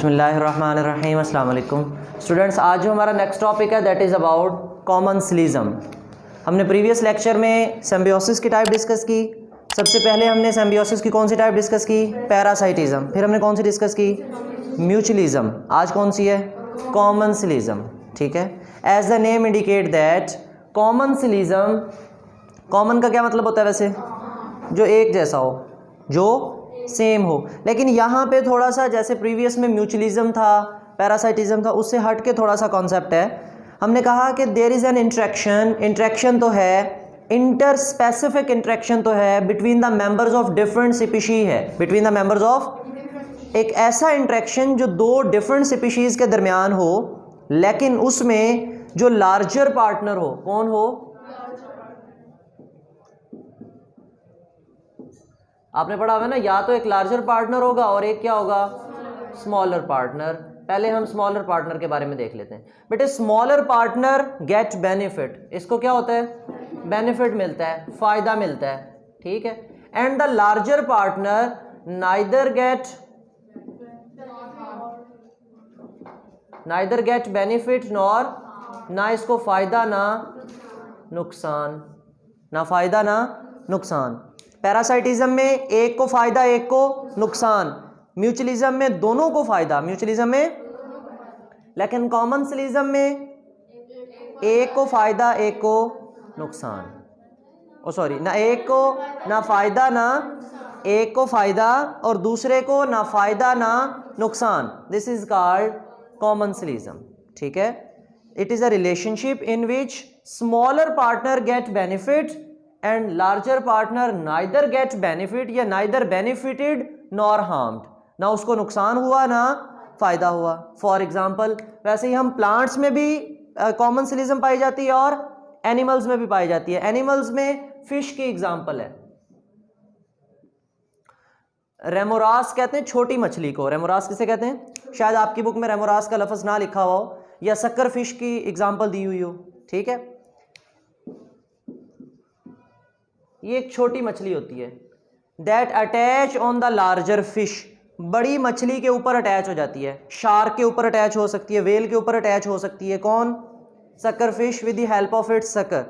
बिस्मिल्लाहिर्रहमानिर्रहीम अस्सलाम वालेकुम स्टूडेंट्स। आज जो हमारा नेक्स्ट टॉपिक है दैट इज़ अबाउट कॉमन्सलिज्म। हमने प्रीवियस लेक्चर में सिम्बियोसिस की टाइप डिस्कस की। सबसे पहले हमने सिम्बियोसिस की कौन सी टाइप डिस्कस की? पैरासाइटिज्म। फिर हमने कौन सी डिस्कस की? म्यूचुअलिज्म। आज कौन सी है? कॉमन्सलिज्म। ठीक है। As the name indicate that commensalism, common का क्या मतलब होता है वैसे? जो एक जैसा हो, जो सेम हो। लेकिन यहाँ पे थोड़ा सा, जैसे प्रीवियस में म्यूचुअलिज्म था, पैरासाइटिज्म था, उससे हट के थोड़ा सा कॉन्सेप्ट है। हमने कहा कि there is an interaction, interaction तो है, इंटर स्पेसिफिक इंट्रैक्शन तो है between the members of different species है, बिटवीन द मेंबर्स ऑफ, एक ऐसा इंट्रैक्शन जो दो डिफरेंट स्पीशीज के दरमियान हो, लेकिन उसमें जो लार्जर पार्टनर हो, कौन हो? आपने पढ़ा हुआ ना, या तो एक लार्जर पार्टनर होगा और एक क्या होगा? Smaller partner. पहले हम स्मॉलर पार्टनर के बारे में देख लेते हैं। बेटे स्मॉलर पार्टनर गेट बेनिफिट, इसको क्या होता है? बेनिफिट मिलता है, फायदा मिलता है। ठीक है। And the larger partner neither get benefit nor, ना इसको फायदा ना नुकसान, ना फायदा ना नुकसान। पैरासाइटिज्म में एक को फायदा एक को नुकसान, म्यूचुअलिज्म में दोनों को फायदा, म्यूचुअलिज्म में। लेकिन कॉमन्सलिज्म में एक को फायदा एक को नुकसान, ओ सॉरी, ना एक को ना फायदा ना, एक को फायदा और दूसरे को ना फायदा ना नुकसान। This is called commensalism. ठीक है। It is a relationship in which smaller partner get benefit and larger partner neither get benefit, या नाइदर बेनिफिटेड नॉर हार्म्ड, ना उसको नुकसान हुआ ना फायदा हुआ। फॉर एग्जाम्पल, वैसे ही हम प्लांट्स में भी कॉमन्सलिज्म पाई जाती है और एनिमल्स में भी पाई जाती है। एनिमल्स में फिश की एग्जाम्पल है, रेमोरास कहते हैं छोटी मछली को। रेमोरास किसे कहते हैं? शायद आपकी बुक में रेमोरास का लफ्ज ना लिखा हुआ हो, या सक्कर फिश की एग्जाम्पल दी हुई हो। ठीक है। ये एक छोटी मछली होती है that attach on the larger fish, बड़ी मछली के ऊपर अटैच हो जाती है। शार्क के ऊपर अटैच हो सकती है, वेल के ऊपर अटैच हो सकती है। कौन? Sucker fish with the help of its sucker.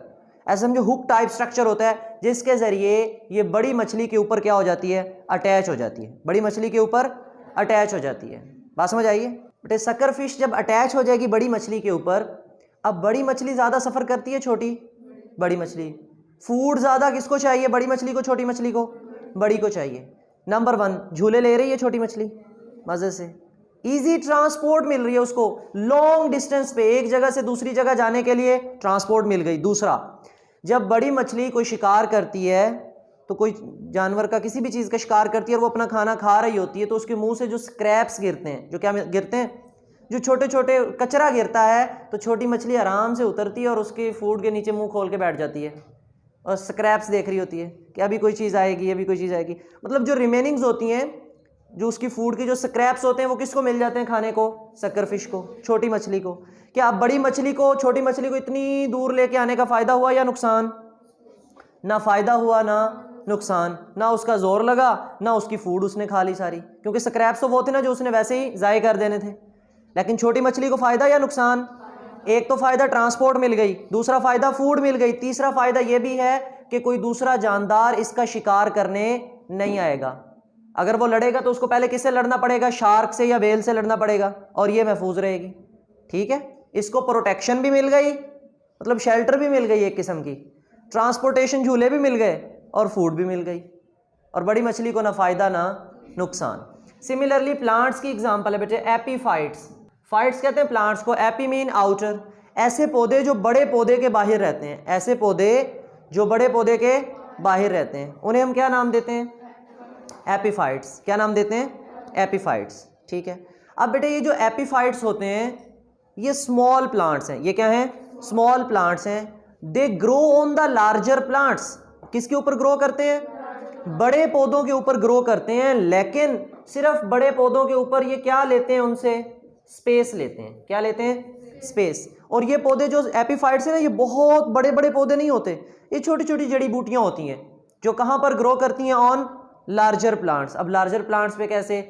ऐसा समझो हुक टाइप स्ट्रक्चर होता है जिसके जरिए ये बड़ी मछली के ऊपर क्या हो जाती है? अटैच हो जाती है, बड़ी मछली के ऊपर अटैच हो जाती है। बात समझ आइए बेटे। सक्कर फिश जब अटैच हो जाएगी बड़ी मछली के ऊपर, अब बड़ी मछली ज़्यादा सफ़र करती है छोटी, बड़ी मछली। फूड ज़्यादा किसको चाहिए? बड़ी मछली को, छोटी मछली को? बड़ी को चाहिए। नंबर 1, झूले ले रही है छोटी मछली मज़े से, इजी ट्रांसपोर्ट मिल रही है उसको, लॉन्ग डिस्टेंस पे एक जगह से दूसरी जगह जाने के लिए ट्रांसपोर्ट मिल गई। दूसरा, जब बड़ी मछली कोई शिकार करती है, तो कोई जानवर का किसी भी चीज़ का शिकार करती है और वो अपना खाना खा रही होती है, तो उसके मुंह से जो स्क्रैप्स गिरते हैं, जो क्या गिरते हैं? जो छोटे छोटे कचरा गिरता है, तो छोटी मछली आराम से उतरती है और उसके फूड के नीचे मुंह खोल के बैठ जाती है और स्क्रैप्स देख रही होती है कि अभी कोई चीज़ आएगी, अभी कोई चीज़ आएगी। मतलब जो रिमेनिंग्स होती हैं, जो उसकी फूड के जो स्क्रैप्स होते हैं, वो किसको मिल जाते हैं खाने को? सक्कर फिश को, छोटी मछली को। क्या अब बड़ी मछली को, छोटी मछली को इतनी दूर लेके आने का फ़ायदा हुआ या नुकसान? ना फ़ायदा हुआ ना नुकसान, ना उसका जोर लगा ना उसकी फूड उसने खा ली सारी, क्योंकि स्क्रैप्स तो वो थे ना जो उसने वैसे ही ज़ाय कर देने थे। लेकिन छोटी मछली को फ़ायदा या नुकसान? एक तो फ़ायदा ट्रांसपोर्ट मिल गई, दूसरा फ़ायदा फूड मिल गई, तीसरा फ़ायदा ये भी है कि कोई दूसरा जानदार इसका शिकार करने नहीं आएगा। अगर वो लड़ेगा तो उसको पहले किससे लड़ना पड़ेगा? शार्क से या वेल से लड़ना पड़ेगा, और ये महफूज रहेगी। ठीक है। इसको प्रोटेक्शन भी मिल गई, मतलब शेल्टर भी मिल गई एक किस्म की, ट्रांसपोर्टेशन झूले भी मिल गए और फूड भी मिल गई, और बड़ी मछली को ना फ़ायदा ना नुकसान। सिमिलरली प्लांट्स की एग्जाम्पल है बेटे एपीफाइट्स। फाइट्स कहते हैं प्लांट्स को, एपी मीन आउटर। ऐसे पौधे जो बड़े पौधे के बाहर रहते हैं, ऐसे पौधे जो बड़े पौधे के बाहर रहते हैं, उन्हें हम क्या नाम देते हैं? एपीफाइट्स। क्या नाम देते हैं? एपीफाइट्स। ठीक है। अब बेटे ये जो एपीफाइट्स होते हैं, ये स्मॉल प्लांट्स हैं। ये क्या हैं? स्मॉल प्लांट्स हैं। They grow on the larger plants. किसके ऊपर ग्रो करते हैं? बड़े पौधों के ऊपर ग्रो करते हैं। लेकिन सिर्फ बड़े पौधों के ऊपर ये क्या लेते हैं? उनसे स्पेस लेते हैं। क्या लेते हैं? स्पेस। और ये पौधे जो एपीफाइट्स हैं ना, ये बहुत बड़े बड़े पौधे नहीं होते, ये छोटी छोटी जड़ी बूटियां होती हैं जो कहाँ पर ग्रो करती हैं? On larger plants. अब लार्जर प्लांट्स पे कैसे?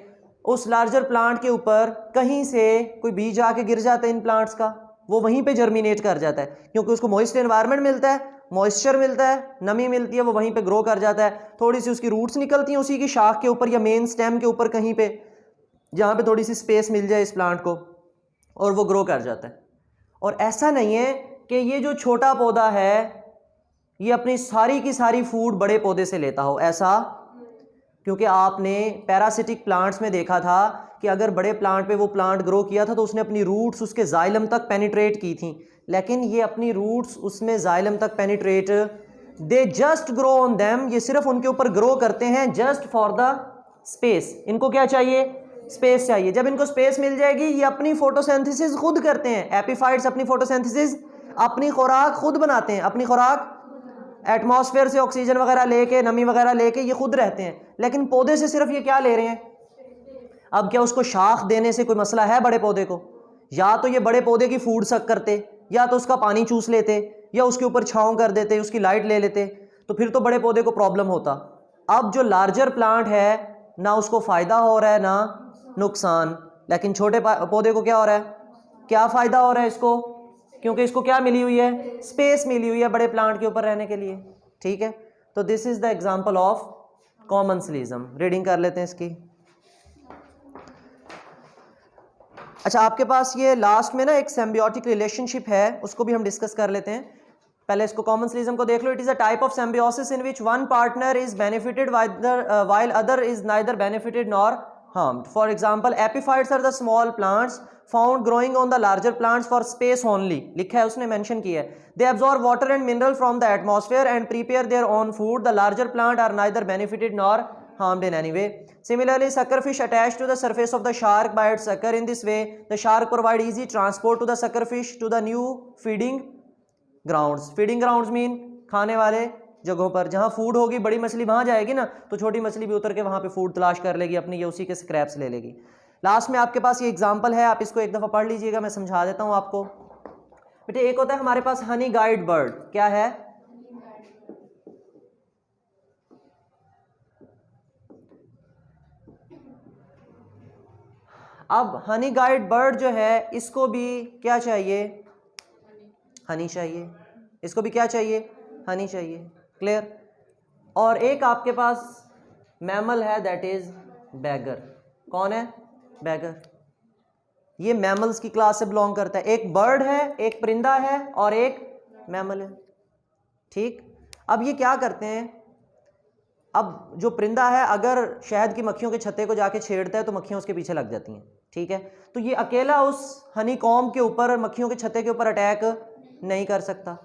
उस लार्जर प्लांट के ऊपर कहीं से कोई बीज आके गिर जाता है इन प्लांट्स का, वो वहीं पे जर्मिनेट कर जाता है, क्योंकि उसको मॉइस्ट एनवायरनमेंट मिलता है, मॉइस्चर मिलता है, नमी मिलती है, वो वहीं पे ग्रो कर जाता है। थोड़ी सी उसकी रूट्स निकलती हैं उसी की शाख के ऊपर या मेन स्टेम के ऊपर कहीं पे, जहाँ पे थोड़ी सी स्पेस मिल जाए इस प्लांट को, और वो ग्रो कर जाता है। और ऐसा नहीं है कि ये जो छोटा पौधा है ये अपनी सारी की सारी फूड बड़े पौधे से लेता हो, ऐसा, क्योंकि आपने पैरासिटिक प्लांट्स में देखा था कि अगर बड़े प्लांट पे वो प्लांट ग्रो किया था तो उसने अपनी रूट्स उसके जाइलम तक पेनिट्रेट की थी, लेकिन ये अपनी रूट्स उसमें जाइलम तक penetrate, they just grow on them, ये सिर्फ उनके ऊपर ग्रो करते हैं जस्ट फॉर द स्पेस। इनको क्या चाहिए? स्पेस चाहिए। जब इनको स्पेस मिल जाएगी ये अपनी फोटोसिंथेसिस खुद करते हैं। एपिफाइट्स अपनी फोटोसिंथेसिस, अपनी खुराक खुद बनाते हैं, अपनी खुराक एटमॉस्फेयर से ऑक्सीजन वगैरह लेके, नमी वगैरह लेके ये खुद रहते हैं। लेकिन पौधे से सिर्फ ये क्या ले रहे हैं? अब क्या उसको शाख देने से कोई मसला है बड़े पौधे को? या तो ये बड़े पौधे की फूड सक करते, या तो उसका पानी चूस लेते, या उसके ऊपर छांव कर देते, उसकी लाइट ले लेते, तो फिर तो बड़े पौधे को प्रॉब्लम होता। अब जो लार्जर प्लांट है ना उसको फ़ायदा हो रहा है ना नुकसान, लेकिन छोटे पौधे को क्या हो रहा है? क्या फ़ायदा हो रहा है इसको? क्योंकि इसको क्या मिली हुई है? स्पेस मिली हुई है बड़े प्लांट के ऊपर रहने के लिए। ठीक है, तो this is the example of commensalism. Reading कर लेते हैं इसकी। अच्छा, आपके पास ये लास्ट में ना एक सिम्बियोटिक रिलेशनशिप है, उसको भी हम डिस्कस कर लेते हैं। पहले इसको कॉमन्सलिज्म को देख लो। It is a type of symbiosis in which one partner is benefited while other is neither benefited nor harmed. For example, epiphytes are the small plants found growing on the larger plants for space only. लिखा है उसने, mention किया है। They absorb water and mineral from the atmosphere and prepare their own food. The larger plant are neither benefited nor harmed in any way. Similarly, suckerfish attach to the surface of the shark by its sucker. In this way, the shark provide easy transport to the suckerfish to the new feeding grounds. Feeding grounds mean खाने वाले जगहों पर, जहाँ food होगी बड़ी मछली वहाँ जाएगी ना, तो छोटी मछली भी उतर के वहाँ पे फूड तलाश कर लेगी अपनी, या उसी के स्क्रैप्स ले लेगी। लास्ट में आपके पास ये एग्जांपल है, आप इसको एक दफ़ा पढ़ लीजिएगा, मैं समझा देता हूँ आपको। बेटे एक होता है हमारे पास हनी गाइड बर्ड। क्या है? अब हनी गाइड बर्ड जो है इसको भी क्या चाहिए? हनी चाहिए। इसको भी क्या चाहिए? हनी चाहिए। क्लियर? और एक आपके पास मैमल है, दैट इज बैगर। कौन है? बैगर। ये मैमल्स की क्लास से बिलोंग करता है। एक बर्ड है, एक परिंदा है और एक मैमल है। ठीक, अब ये क्या करते हैं? अब जो परिंदा है अगर शहद की मक्खियों के छत्ते को जाके छेड़ता है तो मक्खियाँ उसके पीछे लग जाती हैं। ठीक है, तो ये अकेला उस हनी कॉम्ब के ऊपर, मक्खियों के छत्ते के ऊपर अटैक नहीं कर सकता।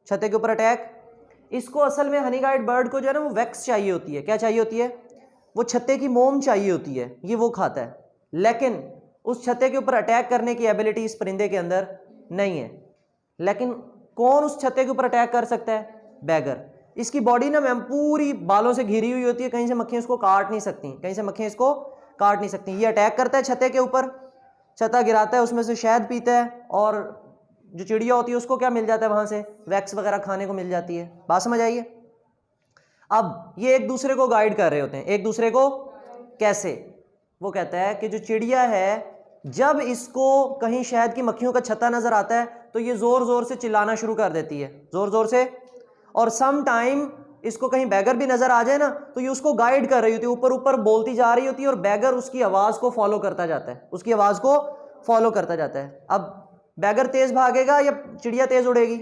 छत्ते के ऊपर अटैक, इसको असल में हनी गाइड बर्ड को जो है ना वो वैक्स चाहिए होती है। क्या चाहिए होती है? वो छत्ते की मोम चाहिए होती है, ये वो खाता है। लेकिन उस छत्ते के ऊपर अटैक करने की एबिलिटी इस परिंदे के अंदर नहीं है। लेकिन कौन उस छत्ते के ऊपर अटैक कर सकता है? बैगर। इसकी बॉडी ना मैम पूरी बालों से घिरी हुई होती है, कहीं से मक्खियाँ इसको काट नहीं सकती, कहीं से मक्खियाँ इसको काट नहीं सकती। ये अटैक करता है छत्ते के ऊपर, छत्ता गिराता है, उसमें से शहद पीता है, और जो चिड़िया होती है उसको क्या मिल जाता है? वहाँ से वैक्स वगैरह खाने को मिल जाती है। बात समझ आइए? अब ये एक दूसरे को गाइड कर रहे होते हैं। एक दूसरे को कैसे? वो कहता है कि जो चिड़िया है जब इसको कहीं शहद की मक्खियों का छत्ता नज़र आता है तो ये ज़ोर ज़ोर से चिल्लाना शुरू कर देती है, ज़ोर ज़ोर से। और सम टाइम इसको कहीं बैगर भी नज़र आ जाए ना तो ये उसको गाइड कर रही होती है, ऊपर ऊपर बोलती जा रही होती है, और बैगर उसकी आवाज़ को फॉलो करता जाता है, उसकी आवाज़ को फॉलो करता जाता है। अब बैगर तेज़ भागेगा या चिड़िया तेज़ उड़ेगी?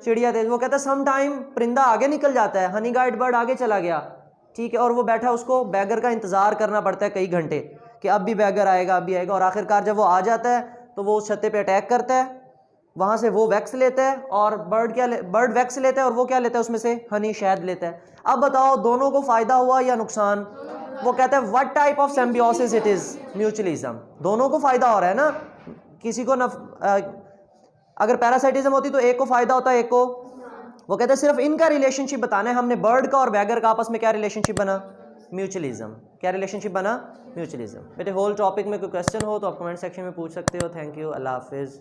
चिड़िया तेज़। वो कहता है सम टाइम परिंदा आगे निकल जाता है, हनी गाइड बर्ड आगे चला गया, ठीक है, और वो बैठा, उसको बैगर का इंतज़ार करना पड़ता है कई घंटे कि अब भी बैगर आएगा, अब भी आएगा। और आखिरकार जब वो आ जाता है तो वो उस छत्ते पे अटैक करता है, वहाँ से वो वैक्स लेता है, और बर्ड वैक्स लेता है, और वो क्या लेता है? उसमें से हनी, शहद लेता है। अब बताओ दोनों को फ़ायदा हुआ या नुकसान? वो कहता है what type of symbiosis it is? Mutualism. दोनों को फ़ायदा हो रहा है ना, किसी को अगर पैरासाइटिज्म होती तो एक को फ़ायदा होता है, एक को। वो कहते हैं सिर्फ इनका रिलेशनशिप बताना है हमने, बर्ड का और बैगर का आपस में क्या रिलेशनशिप बना? म्यूचुअलिज्म। क्या रिलेशनशिप बना? म्यूचुअलिज्म। बेटे होल टॉपिक में कोई क्वेश्चन हो तो आप कमेंट सेक्शन में पूछ सकते हो। थैंक यू, अल्लाह हाफिज़।